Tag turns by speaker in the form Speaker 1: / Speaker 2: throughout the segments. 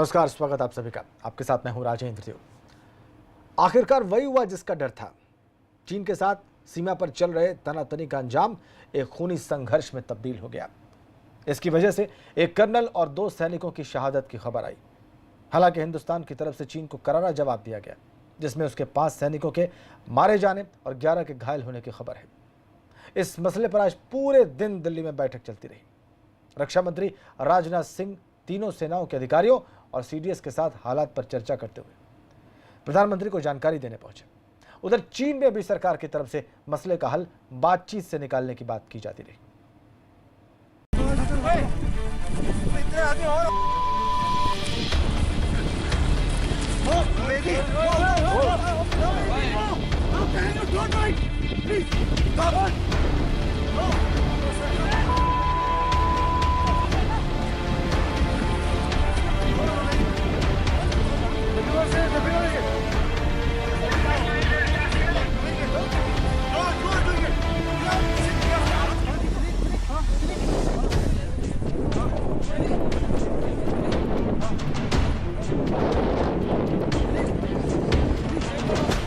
Speaker 1: नमस्कार, स्वागत आप सभी का। आपके साथ मैं हूं राजेंद्र देव। आखिरकार वही हुआ जिसका डर था। चीन के साथ सीमा पर चल रहे तनातनी का अंजाम एक खूनी संघर्ष में तब्दील हो गया। इसकी वजह से एक कर्नल और 2 सैनिकों की शहादत की खबर आई। हालांकि हिंदुस्तान की तरफ से चीन को करारा जवाब दिया गया, जिसमें उसके 5 सैनिकों के मारे जाने और 11 के घायल होने की खबर है। इस मसले पर आज पूरे दिन दिल्ली में बैठक चलती रही। रक्षा मंत्री राजनाथ सिंह तीनों सेनाओं के अधिकारियों और सीडीएस के साथ हालात पर चर्चा करते हुए प्रधानमंत्री को जानकारी देने पहुंचे। उधर चीन में भी सरकार की तरफ से मसले का हल बातचीत से निकालने की बात की जाती रही।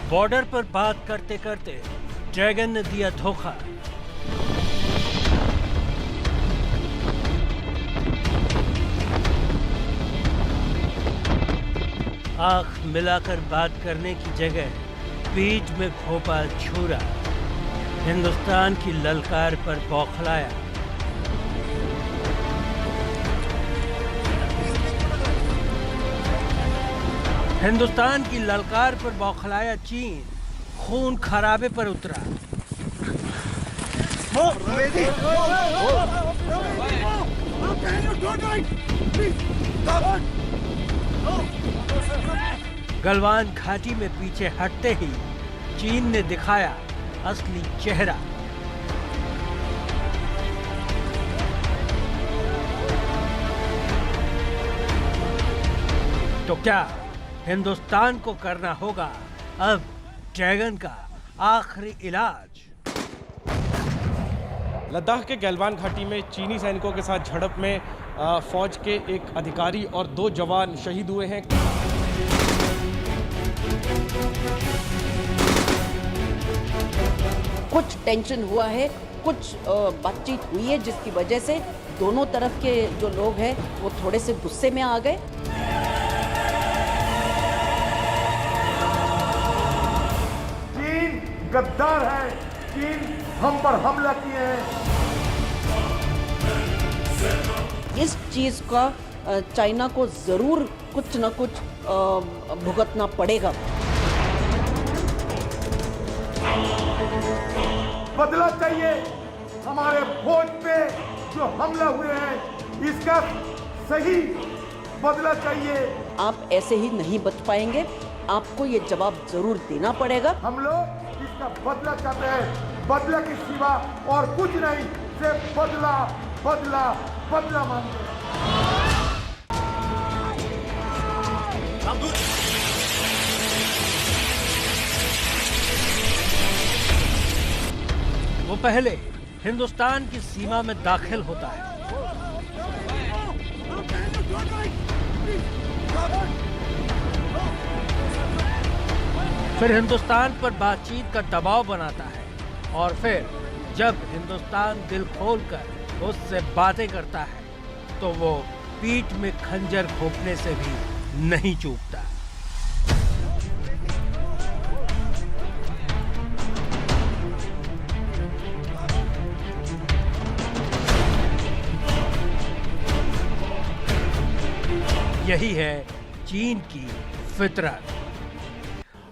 Speaker 2: बॉर्डर पर बात करते करते ड्रैगन ने दिया धोखा। आंख मिलाकर बात करने की जगह पीठ में घोंपा छुरा। हिंदुस्तान की ललकार पर बौखलाया। हिंदुस्तान की ललकार पर बौखलाया चीन खून खराबे पर उतरा। गलवान घाटी में पीछे हटते ही चीन ने दिखाया असली चेहरा। तो क्या हिंदुस्तान को करना होगा अब ड्रैगन का आखिरी इलाज?
Speaker 3: लद्दाख के गलवान घाटी में चीनी सैनिकों के साथ झड़प में फौज के एक अधिकारी और 2 जवान शहीद हुए हैं।
Speaker 4: कुछ टेंशन हुआ है, कुछ बातचीत हुई है, जिसकी वजह से दोनों तरफ के जो लोग हैं वो थोड़े से गुस्से में आ गए।
Speaker 5: गद्दार है, चीन हम पर हमला किए हैं।
Speaker 4: इस चीज का चाइना को जरूर कुछ न कुछ भुगतना पड़ेगा।
Speaker 5: बदला चाहिए हमारे फौज पे जो हमला हुए हैं, इसका सही बदला चाहिए। आप
Speaker 4: ऐसे ही नहीं बच पाएंगे, आपको ये जवाब जरूर देना पड़ेगा।
Speaker 5: हम लोग इसका बदला चाहते हैं, बदला की सिवा और कुछ नहीं, सिर्फ बदला बदला बदला मांगते हैं।
Speaker 2: वो पहले हिंदुस्तान की सीमा में दाखिल होता है। फिर हिंदुस्तान पर बातचीत का दबाव बनाता है और फिर जब हिंदुस्तान दिल खोलकर उससे बातें करता है तो वो पीठ में खंजर घोंपने से भी नहीं चूकता। यही है चीन की फितरत।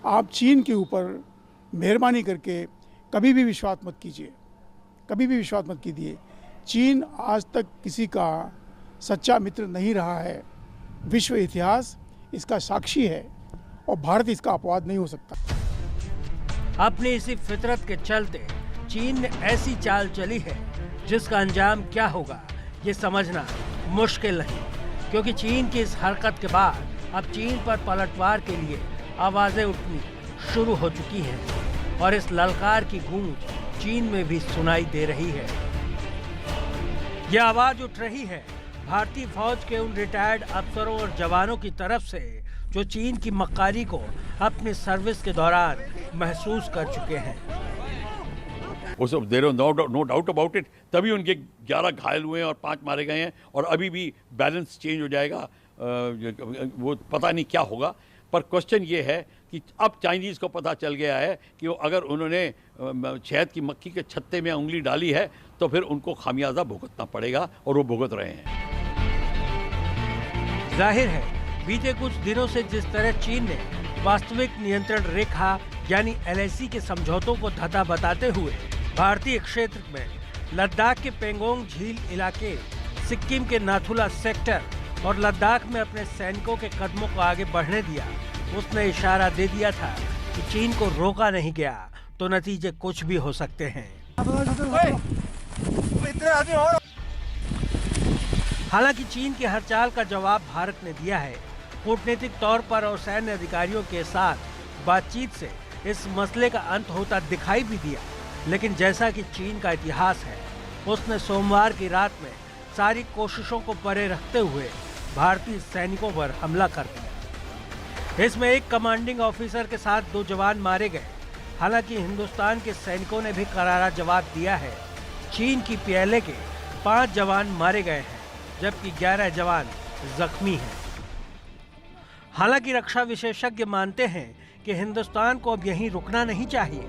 Speaker 6: आप चीन के ऊपर मेहरबानी करके कभी भी विश्वास मत कीजिए, कभी भी विश्वास मत कीजिए। चीन आज तक किसी का सच्चा मित्र नहीं रहा है। विश्व इतिहास इसका साक्षी है और भारत इसका अपवाद नहीं हो सकता।
Speaker 2: अपनी इसी फितरत के चलते चीन ने ऐसी चाल चली है जिसका अंजाम क्या होगा ये समझना मुश्किल नहीं, क्योंकि चीन की इस हरकत के बाद अब चीन पर पलटवार के लिए आवाजें उठनी शुरू हो चुकी हैं और इस ललकार की गूंज चीन में भी सुनाई दे रही है। यह आवाज उठ रही है भारतीय फौज के उन रिटायर्ड अफसरों और जवानों की तरफ से जो चीन की मक्कारी को अपनी सर्विस के दौरान महसूस कर चुके हैं।
Speaker 7: There no doubt about it, तभी उनके 11 घायल हुए हैं और 5 मारे गए हैं, और अभी भी बैलेंस चेंज हो जाएगा, वो पता नहीं क्या होगा। पर क्वेश्चन ये है कि अब चाइनीज़ को पता चल गया है कि वो अगर उन्होंने शहद की मक्खी के छत्ते में उंगली डाली है तो फिर उनको खामियाजा भुगतना पड़ेगा, और वो भुगत रहे हैं।
Speaker 2: जाहिर है बीते कुछ दिनों से जिस तरह चीन ने वास्तविक नियंत्रण रेखा यानी LAC के समझौतों को धता बताते हुए भारतीय क्षेत्र में लद्दाख के पेंगोंग झील इलाके, सिक्किम के नाथुला सेक्टर और लद्दाख में अपने सैनिकों के कदमों को आगे बढ़ने दिया, उसने इशारा दे दिया था कि चीन को रोका नहीं गया तो नतीजे कुछ भी हो सकते हैं। हालांकि चीन की हर चाल का जवाब भारत ने दिया है। कूटनीतिक तौर पर और सैन्य अधिकारियों के साथ बातचीत से इस मसले का अंत होता दिखाई भी दिया, लेकिन जैसा कि चीन का इतिहास है, उसने सोमवार की रात में सारी कोशिशों को परे रखते हुए भारतीय सैनिकों पर हमला कर दिया। इसमें एक कमांडिंग ऑफिसर के साथ 2 जवान मारे गए। हालांकि हिंदुस्तान के सैनिकों ने भी करारा जवाब दिया है। चीन की PLA के 5 जवान मारे गए हैं, जबकि 11 जवान जख्मी हैं। हालांकि रक्षा विशेषज्ञ मानते हैं कि हिंदुस्तान को अब यहीं रुकना नहीं चाहिए,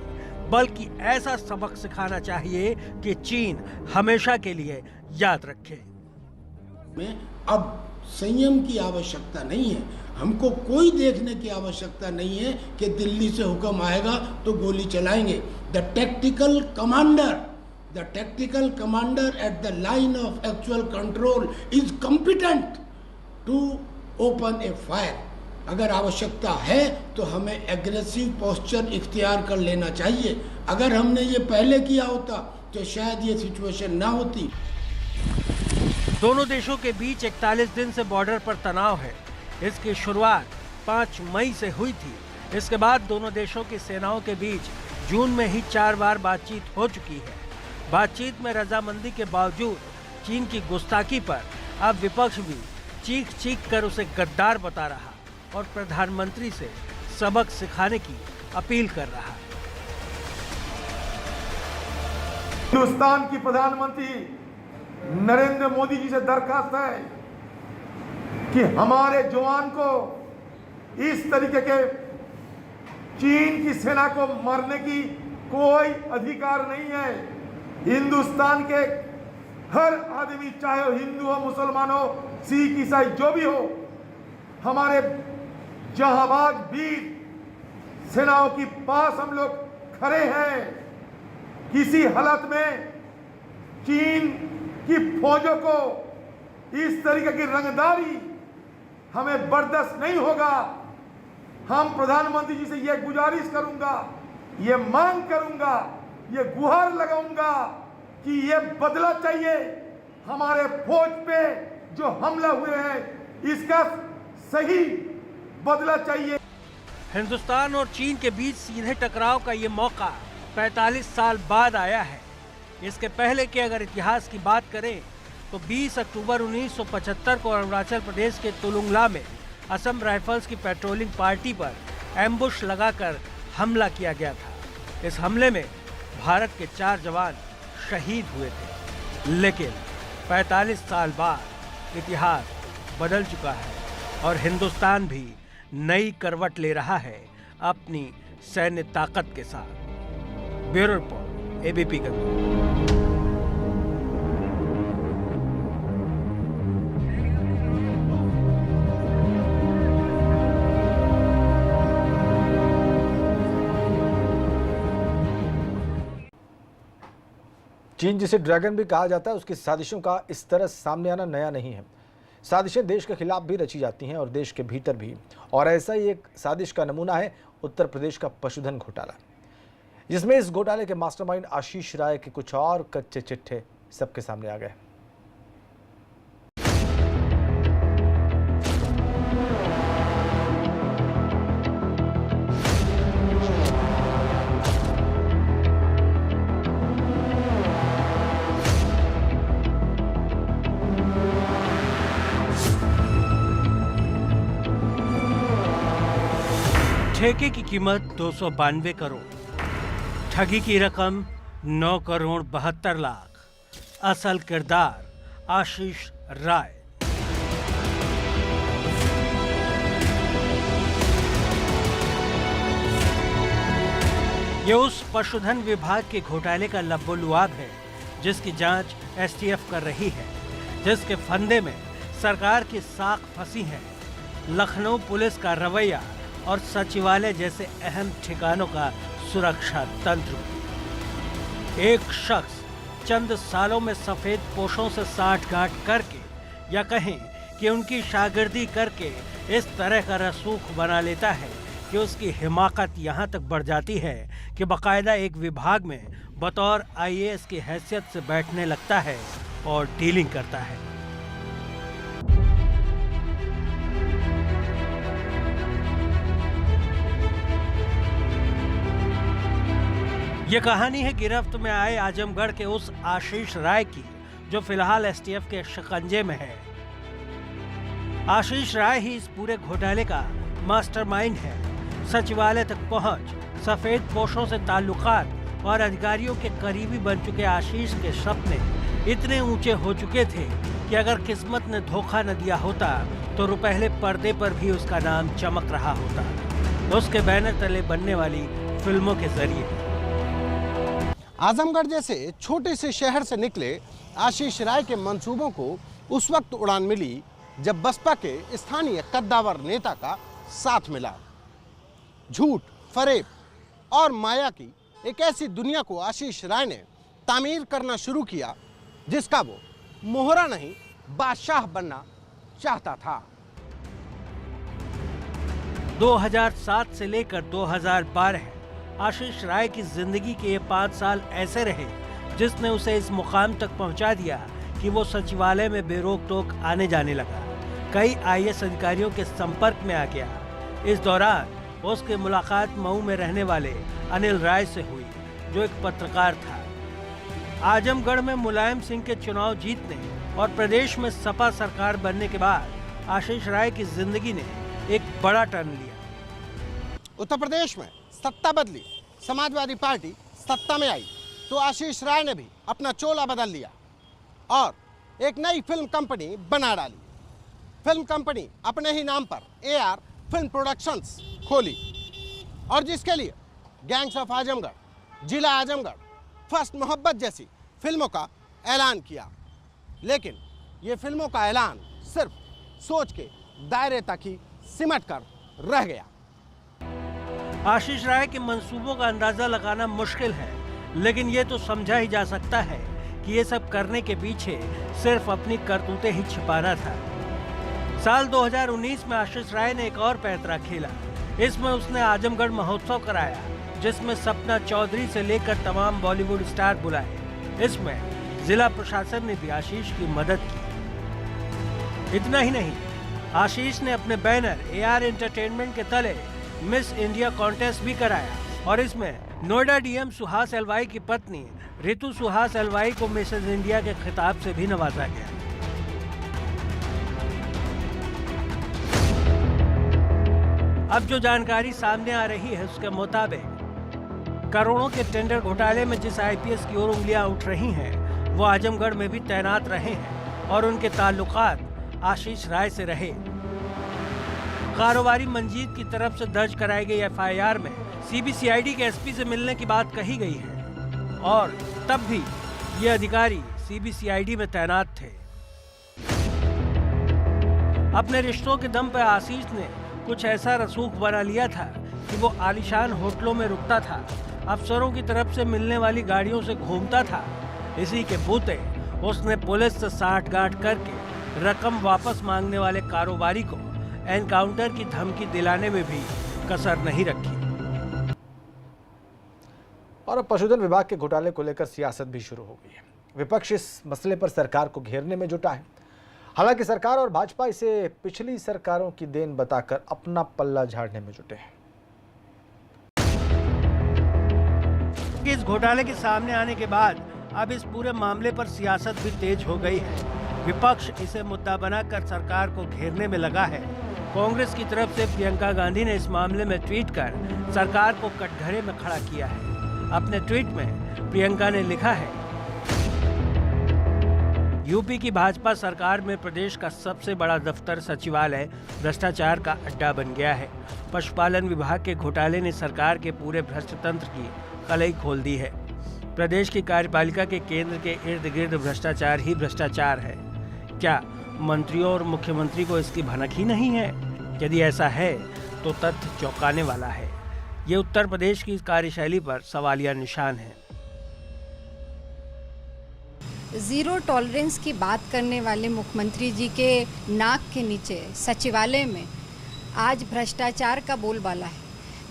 Speaker 2: बल्कि ऐसा सबक सिखाना चाहिए कि चीन हमेशा के लिए याद रखे।
Speaker 8: में अब संयम की आवश्यकता नहीं है, हमको कोई देखने की आवश्यकता नहीं है कि दिल्ली से हुक्म आएगा तो गोली चलाएंगे। The tactical commander at the line of actual control is competent to open a fire. अगर आवश्यकता है तो हमें एग्रेसिव पोस्चर इख्तियार कर लेना चाहिए। अगर हमने ये पहले किया होता तो शायद ये सिचुएशन ना होती।
Speaker 2: दोनों देशों के बीच 41 दिन से बॉर्डर पर तनाव है। इसकी शुरुआत 5 मई से हुई थी। इसके बाद दोनों देशों की सेनाओं के बीच जून में ही 4 बार बातचीत हो चुकी है। बातचीत में रजामंदी के बावजूद चीन की गुस्ताखी पर अब विपक्ष भी चीख चीख कर उसे गद्दार बता रहा और प्रधानमंत्री से सबक सिखाने की अपील कर रहा है।
Speaker 5: हिंदुस्तान की प्रधानमंत्री नरेंद्र मोदी जी से दरखास्त है कि हमारे जवान को इस तरीके के चीन की सेना को मारने की कोई अधिकार नहीं है। हिंदुस्तान के हर आदमी, चाहे वो हिंदू हो, मुसलमान हो, सिख, ईसाई, जो भी हो, हमारे जहांबाज वीर सेनाओं के पास हम लोग खड़े हैं। किसी हालत में चीन की फौजों को इस तरीके की रंगदारी हमें बर्दाश्त नहीं होगा। हम प्रधानमंत्री जी से यह गुजारिश करूंगा, ये मांग करूंगा, ये गुहार लगाऊंगा कि ये बदला चाहिए। हमारे फौज पे जो हमला हुए हैं इसका सही बदला चाहिए।
Speaker 2: हिंदुस्तान और चीन के बीच सीधे टकराव का ये मौका 45 साल बाद आया है। इसके पहले के अगर इतिहास की बात करें तो 20 अक्टूबर 1975 को अरुणाचल प्रदेश के तुलुंगला में असम राइफल्स की पेट्रोलिंग पार्टी पर एम्बुश लगाकर हमला किया गया था। इस हमले में भारत के 4 जवान शहीद हुए थे। लेकिन 45 साल बाद इतिहास बदल चुका है और हिंदुस्तान भी नई करवट ले रहा है अपनी सैन्य ताकत के साथ। Bureau report, ABP Ganga.
Speaker 1: चीन जिसे ड्रैगन भी कहा जाता है, उसकी साजिशों का इस तरह सामने आना नया नहीं है। साजिशें देश के खिलाफ भी रची जाती हैं और देश के भीतर भी। और ऐसा ही एक साजिश का नमूना है उत्तर प्रदेश का पशुधन घोटाला, जिसमें इस घोटाले के मास्टरमाइंड आशीष राय के कुछ और कच्चे चिट्ठे सबके सामने आ गए।
Speaker 2: ठेके की कीमत 292 करोड़, ठगी की रकम 9 करोड़ 72 लाख, असल किरदार आशीष राय। ये उस पशुधन विभाग के घोटाले का लब्बो-लुआब है जिसकी जांच एसटीएफ कर रही है, जिसके फंदे में सरकार की साख फंसी है। लखनऊ पुलिस का रवैया और सचिवालय जैसे अहम ठिकानों का सुरक्षा तंत्र। एक शख्स चंद सालों में सफेद पोशों से साठगांठ करके या कहें कि उनकी शागिर्दी करके इस तरह का रसूख बना लेता है कि उसकी हिमाकत यहाँ तक बढ़ जाती है कि बाकायदा एक विभाग में बतौर आईएएस की हैसियत से बैठने लगता है और डीलिंग करता है। ये कहानी है गिरफ्त में आए आजमगढ़ के उस आशीष राय की जो फिलहाल एसटीएफ के शिकंजे में है। आशीष राय ही इस पूरे घोटाले का मास्टरमाइंड है। सचिवालय तक पहुंच, सफेद पोशों से ताल्लुकात और अधिकारियों के करीबी बन चुके आशीष के सपने इतने ऊंचे हो चुके थे कि अगर किस्मत ने धोखा न दिया होता तो रुपहले पर्दे पर भी उसका नाम चमक रहा होता, उसके बैनर तले बनने वाली फिल्मों के जरिए।
Speaker 9: आजमगढ़ जैसे छोटे से शहर से निकले आशीष राय के मंसूबों को उस वक्त उड़ान मिली जब बसपा के स्थानीय कद्दावर नेता का साथ मिला। झूठ, फरेब और माया की एक ऐसी दुनिया को आशीष राय ने तामीर करना शुरू किया जिसका वो मोहरा नहीं बादशाह बनना चाहता था।
Speaker 2: 2007 से लेकर 2012 आशीष राय की जिंदगी के ये 5 साल ऐसे रहे जिसने उसे इस मुकाम तक पहुंचा दिया कि वो सचिवालय में बेरोक टोक आने जाने लगा। कई आईएएस अधिकारियों के संपर्क में आ गया। इस दौरान उसकी मुलाकात मऊ में रहने वाले अनिल राय से हुई जो एक पत्रकार था। आजमगढ़ में मुलायम सिंह के चुनाव जीतने और प्रदेश में सपा सरकार बनने के बाद आशीष राय की जिंदगी ने एक बड़ा टर्न लिया।
Speaker 9: उत्तर प्रदेश में सत्ता बदली, समाजवादी पार्टी सत्ता में आई तो आशीष राय ने भी अपना चोला बदल लिया और एक नई फिल्म कंपनी बना डाली। फिल्म कंपनी अपने ही नाम पर एआर फिल्म प्रोडक्शंस खोली और जिसके लिए गैंग्स ऑफ आजमगढ़, जिला आजमगढ़, फर्स्ट मोहब्बत जैसी फिल्मों का ऐलान किया। लेकिन ये फिल्मों का ऐलान सिर्फ सोच के दायरे तक ही सिमट कर रह गया।
Speaker 2: आशीष राय के मंसूबों का अंदाजा लगाना मुश्किल है, लेकिन ये तो समझा ही जा सकता है कि ये सब करने के पीछे सिर्फ अपनी करतूतें ही छिपाना था। साल 2019 में आशीष राय ने एक और पैंतरा खेला। इसमें उसने आजमगढ़ महोत्सव कराया जिसमें सपना चौधरी से लेकर तमाम बॉलीवुड स्टार बुलाए। इसमें जिला प्रशासन ने भी आशीष की मदद की। इतना ही नहीं, आशीष ने अपने बैनर एआर एंटरटेनमेंट के तले मिस इंडिया कॉन्टेस्ट भी कराया और इसमें नोएडा डीएम सुहास एलवाई की पत्नी रितु सुहास एलवाई को मिसेज इंडिया के खिताब से भी नवाजा गया। अब जो जानकारी सामने आ रही है उसके मुताबिक करोड़ों के टेंडर घोटाले में जिस आईपीएस की ओर उंगलियां उठ रही हैं, वो आजमगढ़ में भी तैनात रहे हैं और उनके ताल्लुकात आशीष राय से रहे। कारोबारी मंजीत की तरफ से दर्ज कराई गई एफआईआर में सीबीसीआईडी के एसपी से मिलने की बात कही गई है और तब भी ये अधिकारी सीबीसीआईडी में तैनात थे। अपने रिश्तों के दम पर आशीष ने कुछ ऐसा रसूख बना लिया था कि वो आलीशान होटलों में रुकता था, अफसरों की तरफ से मिलने वाली गाड़ियों से घूमता था। इसी के बूते उसने पुलिस से साठगांठ करके रकम वापस मांगने वाले कारोबारी को एनकाउंटर की धमकी दिलाने में भी कसर नहीं रखी।
Speaker 1: और अब पशुधन विभाग के घोटाले को लेकर सियासत भी शुरू हो गई है। विपक्ष इस मसले पर सरकार को घेरने में जुटा है। हालांकि सरकार और भाजपा इसे पिछली सरकारों की देन बताकर अपना पल्ला झाड़ने में जुटे हैं।
Speaker 2: इस घोटाले के सामने आने के बाद अब इस पूरे मामले पर सियासत भी तेज हो गई है। विपक्ष इसे मुद्दा बनाकर सरकार को घेरने में लगा है। कांग्रेस की तरफ से प्रियंका गांधी ने इस मामले में ट्वीट कर सरकार को कटघरे में खड़ा किया है। अपने ट्वीट में प्रियंका ने लिखा है, यूपी की भाजपा सरकार में प्रदेश का सबसे बड़ा दफ्तर सचिवालय भ्रष्टाचार का अड्डा बन गया है। पशुपालन विभाग के घोटाले ने सरकार के पूरे भ्रष्ट तंत्र की कलई खोल दी है। प्रदेश की कार्यपालिका के केंद्र के इर्द गिर्द भ्रष्टाचार ही भ्रष्टाचार है। क्या मंत्रियों और मुख्यमंत्री को इसकी भनक ही नहीं है? यदि ऐसा है तो तथ्य चौंकाने वाला है। ये उत्तर प्रदेश की कार्यशैली पर सवालिया निशान है।
Speaker 10: ज़ीरो टॉलरेंस की बात करने वाले मुख्यमंत्री जी के नाक के नीचे सचिवालय में आज भ्रष्टाचार का बोलबाला है।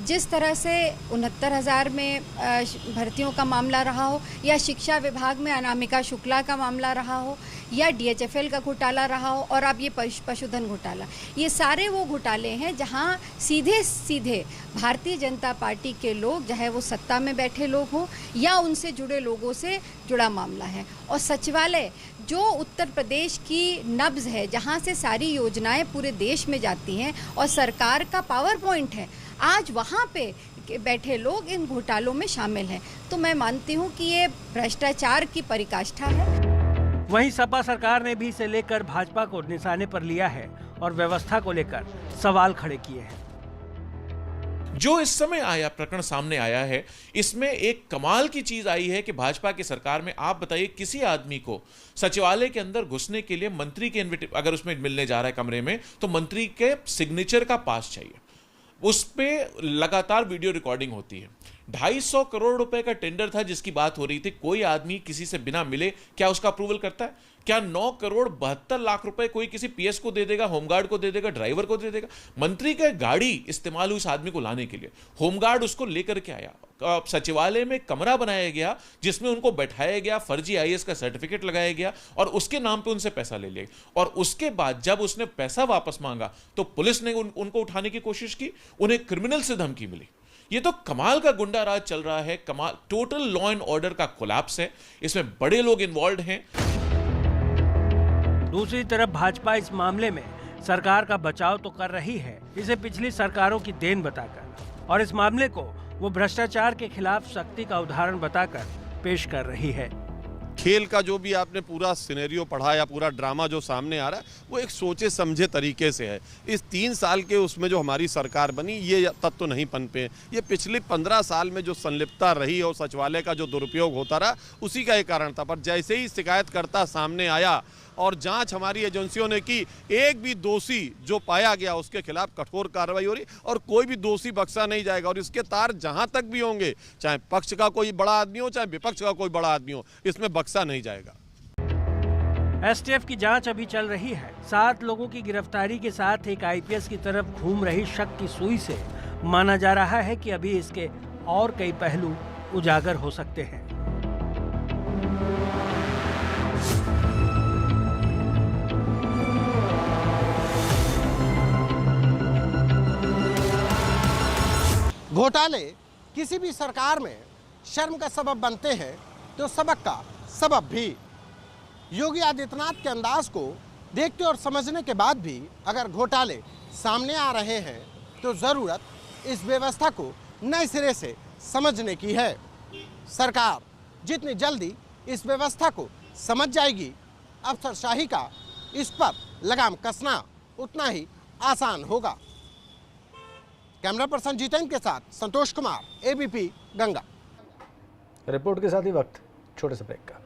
Speaker 10: जिस तरह से 69,000 में भर्तियों का मामला रहा हो, या शिक्षा विभाग में अनामिका शुक्ला का मामला रहा हो, या DHFL का घोटाला रहा हो, और अब ये पशुधन घोटाला, ये सारे वो घोटाले हैं जहां सीधे सीधे भारतीय जनता पार्टी के लोग, चाहे वो सत्ता में बैठे लोग हों या उनसे जुड़े लोगों से जुड़ा मामला है। और सचिवालय जो उत्तर प्रदेश की नब्ज है, जहां से सारी योजनाएं पूरे देश में जाती हैं और सरकार का पावर पॉइंट है, आज वहाँ पे बैठे लोग इन घोटालों में शामिल हैं। तो मैं मानती हूँ कि ये भ्रष्टाचार की पराकाष्ठा है।
Speaker 2: वहीं सपा सरकार ने भी इसे लेकर भाजपा को निशाने पर लिया है और व्यवस्था को लेकर सवाल खड़े किए हैं।
Speaker 11: जो इस समय आया प्रकरण सामने आया है, इसमें एक कमाल की चीज आई है कि भाजपा की सरकार में आप बताइए किसी आदमी को सचिवालय के अंदर घुसने के लिए मंत्री के अगर उसमें मिलने जा रहा है कमरे में, तो मंत्री के सिग्नेचर का पास चाहिए। उस पे लगातार वीडियो रिकॉर्डिंग होती है। 250 करोड़ रुपए का टेंडर था जिसकी बात हो रही थी। कोई आदमी किसी से बिना मिले क्या उसका अप्रूवल करता है? क्या 9 करोड़ 72 लाख रुपए कोई किसी PS को दे देगा, होमगार्ड को दे देगा, ड्राइवर को दे देगा? मंत्री का गाड़ी इस्तेमाल हुई इस आदमी को लाने के लिए, होमगार्ड उसको लेकर के आया। सचिवालय में कमरा बनाया गया जिसमें उनको बैठाया गया, फर्जी IAS का सर्टिफिकेट लगाया गया और उसके नाम पे उनसे पैसा ले लिया। और उसके बाद जब उसने पैसा वापस मांगा तो पुलिस ने उनको उठाने की कोशिश की, उन्हें क्रिमिनल से धमकी मिली। ये तो कमाल का गुंडा राज चल रहा है, कमाल, टोटल लॉ एंड ऑर्डर का कोलैप्स है। इसमें बड़े लोग इन्वॉल्व हैं।
Speaker 2: दूसरी तरफ भाजपा इस मामले में सरकार का बचाव तो कर रही है, इसे पिछली सरकारों की देन बताकर, और इस मामले को वो भ्रष्टाचार के खिलाफ सख्ती का उदाहरण बताकर पेश कर रही है।
Speaker 12: खेल का जो भी आपने पूरा सिनेरियो पढ़ा या पूरा ड्रामा जो सामने आ रहा है, वो एक सोचे समझे तरीके से है। इस 3 साल के उसमें जो हमारी सरकार बनी, ये तत्व नहीं पनपे। ये पिछले 15 साल में जो संलिप्तता रही और सचिवालय का जो दुरुपयोग होता रहा, उसी का एक कारण था। पर जैसे ही शिकायतकर्ता सामने आया और जांच हमारी एजेंसियों ने की, एक भी दोषी जो पाया गया उसके खिलाफ कठोर कार्रवाई हो रही और कोई भी दोषी बख्शा नहीं जाएगा। और इसके तार जहां तक भी होंगे, चाहे पक्ष का कोई बड़ा आदमी हो, चाहे विपक्ष का कोई बड़ा आदमी हो, इसमें बख्शा नहीं जाएगा।
Speaker 2: STF की जांच अभी चल रही है। 7 लोगों की गिरफ्तारी के साथ एक IPS की तरफ घूम रही शक की सुई से माना जा रहा है कि अभी इसके और कई पहलू उजागर हो सकते हैं।
Speaker 9: घोटाले किसी भी सरकार में शर्म का सबब बनते हैं तो सबक का सबब भी। योगी आदित्यनाथ के अंदाज को देखते और समझने के बाद भी अगर घोटाले सामने आ रहे हैं तो ज़रूरत इस व्यवस्था को नए सिरे से समझने की है। सरकार जितनी जल्दी इस व्यवस्था को समझ जाएगी, अफसरशाही का इस पर लगाम कसना उतना ही आसान होगा। कैमरा पर्सन जितेंद्र के साथ संतोष कुमार, ABP गंगा।
Speaker 1: रिपोर्ट के साथ ही वक्त छोटे से ब्रेक का।